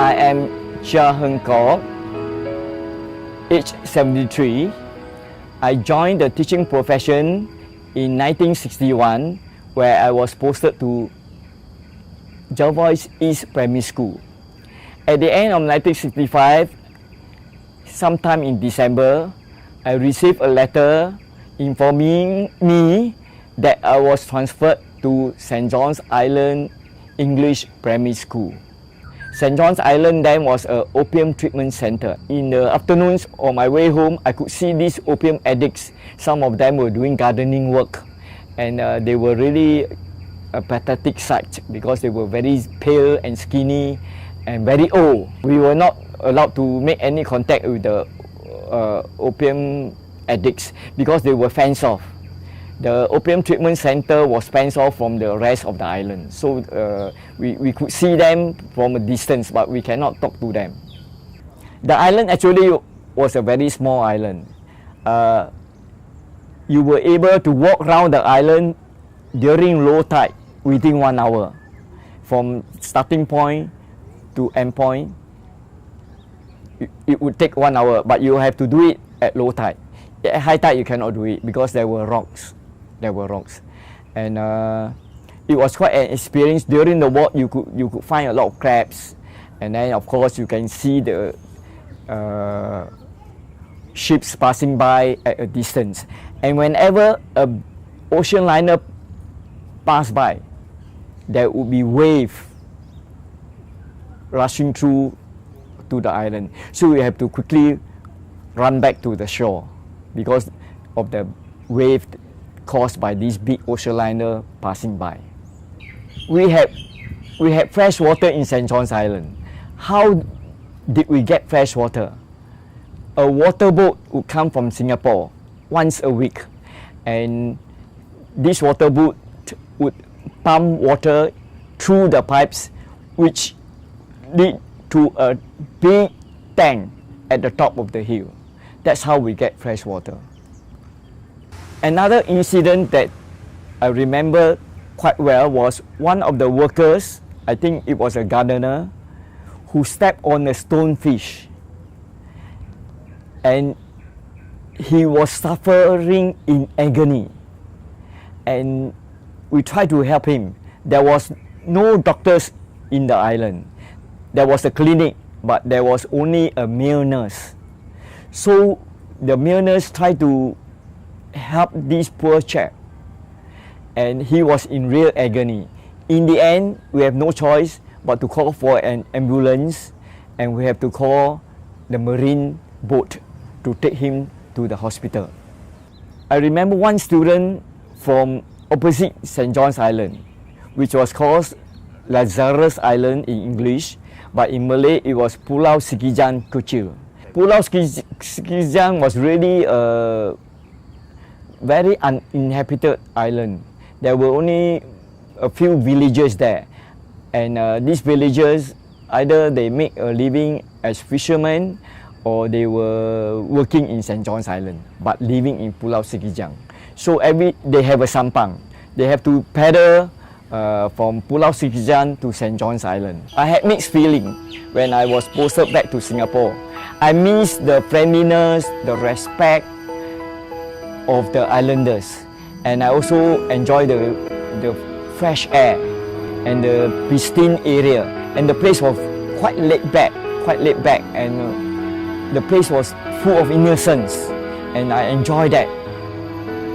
I am Chia St John, age 73. I joined the teaching profession in 1961, where I was posted to Jervois East Primary School. At the end of 1965, sometime in December, I received a letter informing me that I was transferred to St John's Island English Primary School. St John's Island then was an opium treatment center. In the afternoons on my way home, I could see these opium addicts. Some of them were doing gardening work, and they were really a pathetic sight because they were very pale and skinny and very old. We were not allowed to make any contact with the opium addicts because they were fenced off. The opium treatment center was fenced off from the rest of the island. So we could see them from a distance, but we cannot talk to them. The island actually was a very small island. You were able to walk around the island during low tide within 1 hour. From starting point to end point, it would take 1 hour, but you have to do it at low tide. At high tide, you cannot do it because there were rocks. And it was quite an experience. During the walk, you could find a lot of crabs, and then of course you can see the ships passing by at a distance. And whenever an ocean liner passed by, there would be wave rushing through to the island. So we have to quickly run back to the shore because of the wave caused by this big ocean liner passing by. We had fresh water in St. John's Island. How did we get fresh water? A water boat would come from Singapore once a week, and this water boat would pump water through the pipes, which lead to a big tank at the top of the hill. That's how we get fresh water. Another incident that I remember quite well was one of the workers, I think it was a gardener, who stepped on a stonefish, and he was suffering in agony, and we tried to help him. There was no doctors in the island. There was a clinic, but there was only a male nurse. So the male nurse tried to help this poor chap, and he was in real agony. In the end, we have no choice but to call for an ambulance, and we have to call the marine boat to take him to the hospital. I remember one student from opposite St. John's Island, which was called Lazarus Island in English, but in Malay it was Pulau Sekijang Kecil. Pulau Sekijang was really a very uninhabited island. There were only a few villages there, and these villagers, either they make a living as fishermen or they were working in St. John's Island but living in Pulau Sekijang. So they have a sampang. They have to paddle from Pulau Sekijang to St. John's Island. I had mixed feeling when I was posted back to Singapore. I miss the friendliness, the respect of the islanders, and I also enjoy the fresh air and the pristine area, and the place was quite laid back, and the place was full of innocence, and I enjoyed that.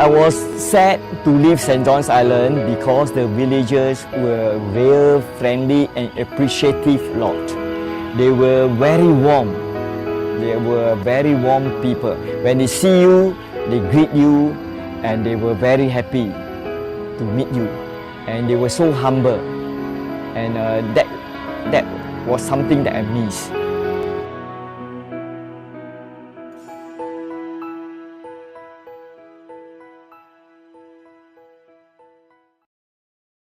I was sad to leave St. John's Island because the villagers were real friendly and appreciative lot. They were very warm. They were very warm people. When they see you, they greet you, and they were very happy to meet you, and they were so humble, and that was something that I miss.